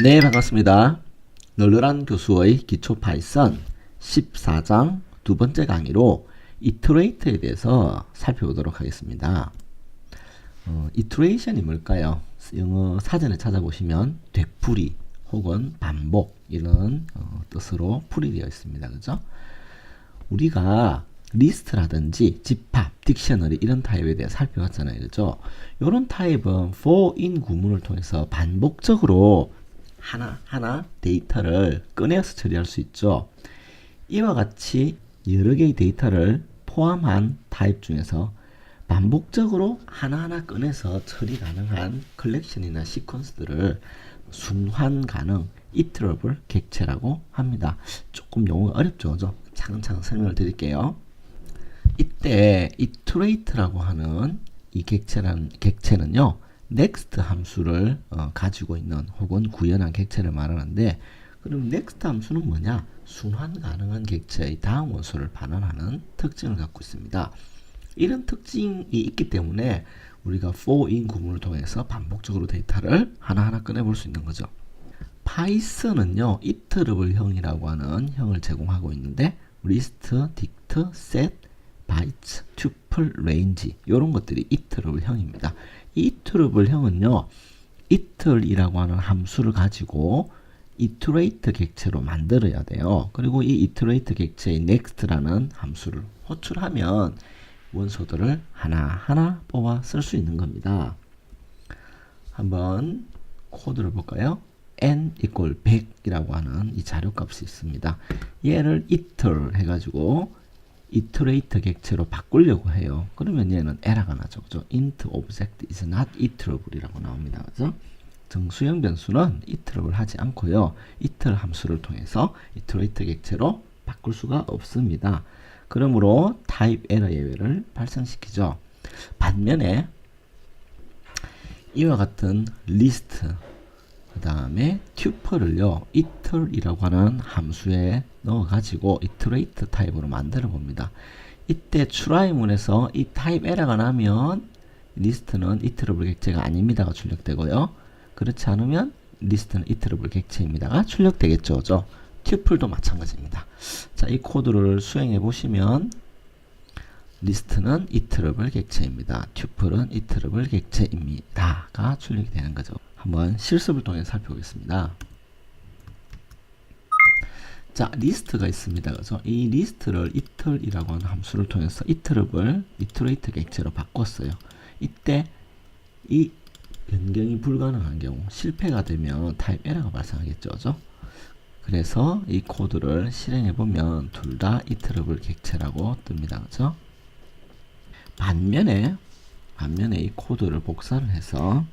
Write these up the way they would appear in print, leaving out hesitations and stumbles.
네, 반갑습니다. 널널한 교수의 기초 파이썬 14장 두 번째 강의로 이터레이트에 대해서 살펴보도록 하겠습니다. 이터레이션이 뭘까요? 영어 사전에 찾아보시면 되풀이 혹은 반복 이런 뜻으로 풀이되어 있습니다. 그죠? 우리가 리스트라든지 집합, 딕셔너리 이런 타입에 대해 살펴봤잖아요. 그죠? 이런 타입은 for in 구문을 통해서 반복적으로 하나하나 데이터를 꺼내서 처리할 수 있죠. 이와 같이 여러 개의 데이터를 포함한 타입 중에서 반복적으로 하나하나 꺼내서 처리 가능한 컬렉션이나 시퀀스들을 순환 가능 iterable 객체라고 합니다. 조금 용어가 어렵죠. 그죠? 차근차근 설명을 드릴게요. 이때 iterate라고 하는 이 객체는요. next 함수를 가지고 있는 혹은 구현한 객체를 말하는데, 그럼 next 함수는 뭐냐? 순환 가능한 객체의 다음 원소를 반환하는 특징을 갖고 있습니다. 이런 특징이 있기 때문에 우리가 for in 구문을 통해서 반복적으로 데이터를 하나하나 꺼내볼 수 있는 거죠. 파이썬은요, iterable 형이라고 하는 형을 제공하고 있는데, list, dict, set, bytes, tuple, range 이런 것들이 iterable 형입니다. 이 iterable 형은요, iter이라고 하는 함수를 가지고 iterate 객체로 만들어야 돼요. 그리고 이 iterate 객체의 next라는 함수를 호출하면 원소들을 하나하나 뽑아 쓸 수 있는 겁니다. 한번 코드를 볼까요? n equal 100이라고 하는 이 자료값이 있습니다. 얘를 iter 해가지고 iterate 객체로 바꾸려고 해요. 그러면 얘는 에러가 나죠. 그죠? int object is not iterable 이라고 나옵니다. 그죠? 정수형 변수는 iterable 하지 않고요. iter 함수를 통해서 iterate 객체로 바꿀 수가 없습니다. 그러므로 type error 예외를 발생시키죠. 반면에 이와 같은 list 그 다음에 tuple을요, iter이라고 하는 함수에 넣어가지고 iterate 타입으로 만들어 봅니다. 이때 try문에서 이 타입 에러가 나면 리스트는 iterable 객체가 아닙니다가 출력되고요. 그렇지 않으면 리스트는 iterable 객체입니다가 출력되겠죠. 그죠? tuple도 마찬가지입니다. 자, 이 코드를 수행해 보시면 리스트는 iterable 객체입니다. tuple은 iterable 객체입니다가 출력이 되는 거죠. 한번 실습을 통해 살펴보겠습니다. 자, 리스트가 있습니다. 그래서 이 리스트를 iter이라고 하는 함수를 통해서 iterate 객체로 바꿨어요. 이때 이 변경이 불가능한 경우, 실패가 되면 타입 에러가 발생하겠죠. 그죠? 그래서 이 코드를 실행해 보면 둘 다 iterable 객체라고 뜹니다. 그죠? 반면에 이 코드를 복사를 해서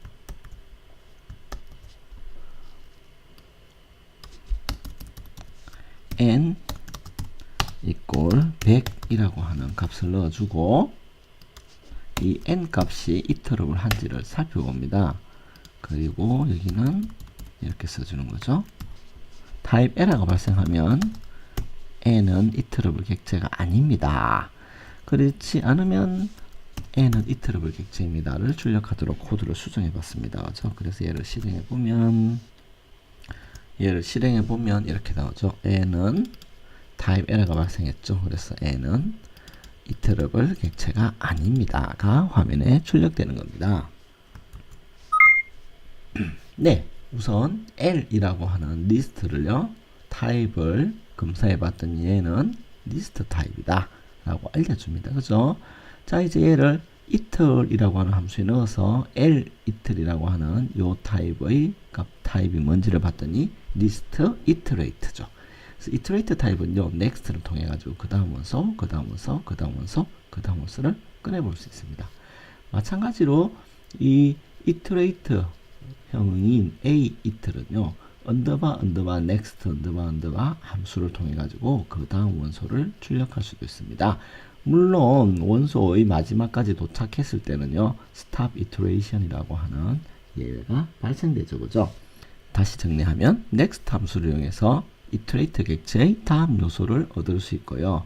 n equal 100이라고 하는 값을 넣어주고 이 n 값이 iterable 한지를 살펴봅니다. 그리고 여기는 이렇게 써주는 거죠. 타입 에러가 발생하면 n은 iterable 객체가 아닙니다. 그렇지 않으면 n은 iterable 객체입니다를 출력하도록 코드를 수정해 봤습니다. 그렇죠? 그래서 얘를 실행해 보면 이렇게 나오죠. n은 타입 에러가 발생했죠. 그래서 n은 iterable 객체가 아닙니다가 화면에 출력되는 겁니다. 네, 우선 L이라고 하는 리스트를요, 타입을 검사해 봤더니 얘는 리스트 타입이다 라고 알려줍니다. 그죠? 자, 이제 얘를 iter이라고 하는 함수에 넣어서 Liter이라고 하는 요 타입의 타입이 뭔지를 봤더니 list iterate죠. 그래서 iterate 타입은요, next를 통해 가지고 그 다음 원소, 그 다음 원소, 그 다음 원소, 그 다음 원소를 꺼내볼 수 있습니다. 마찬가지로 이 iterate 형인 a iter은요, 언더바 next 언더바 함수를 통해 가지고 그 다음 원소를 출력할 수도 있습니다. 물론 원소의 마지막까지 도착했을 때는요, stop iteration이라고 하는 예외가 발생되죠. 그죠? 다시 정리하면 next 함수를 이용해서 iterate 객체의 다음 요소를 얻을 수 있고요.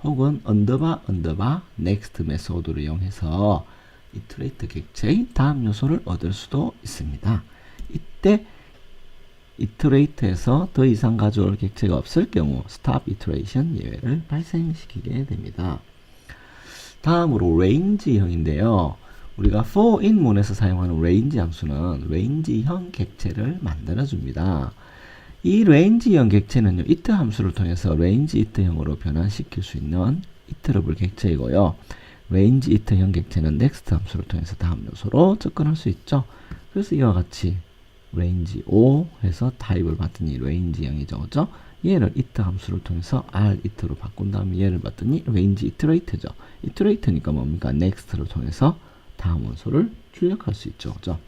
혹은 언더바 next 메소드를 이용해서 iterate 객체의 다음 요소를 얻을 수도 있습니다. 이때 iterate에서 더 이상 가져올 객체가 없을 경우 stop iteration 예외를 발생시키게 됩니다. 다음으로 range형인데요. 우리가 for in문에서 사용하는 range 함수는 range형 객체를 만들어줍니다. 이 range형 객체는요, it 함수를 통해서 range it형으로 변환시킬 수 있는 iterable 객체이고요. range it형 객체는 next 함수를 통해서 다음 요소로 접근할 수 있죠. 그래서 이와 같이 range O 해서 타입을 봤더니 range형이죠. 그죠? 얘를 it 함수를 통해서 r it로 바꾼 다음에 얘를 봤더니 range iterate죠. iterate니까 뭡니까? next를 통해서 다음 원소를 출력할 수 있죠. 그죠?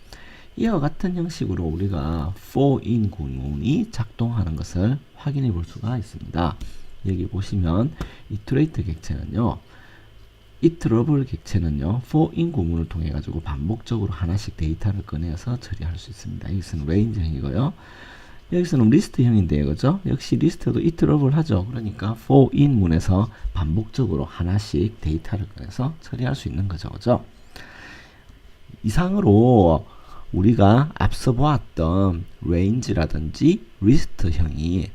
이와 같은 형식으로 우리가 for in 구문이 작동하는 것을 확인해 볼 수가 있습니다. 여기 보시면 iterate 객체는요, iterable 객체는요, for in 구문을 통해 가지고 반복적으로 하나씩 데이터를 꺼내서 처리할 수 있습니다. 여기서는 range형이고요. 여기서는 리스트형인데요, 그죠? 역시 리스트도 iterable 하죠. 그러니까 for in 문에서 반복적으로 하나씩 데이터를 꺼내서 처리할 수 있는 거죠, 그죠? 이상으로 우리가 앞서 보았던 range라든지 list형이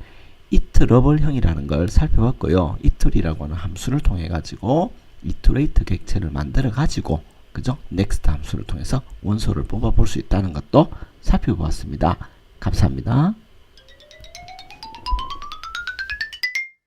iterable형이라는 걸 살펴봤고요. iter이라고 하는 함수를 통해 가지고 iterate 객체를 만들어 가지고, 그죠? next 함수를 통해서 원소를 뽑아 볼 수 있다는 것도 살펴보았습니다. 감사합니다.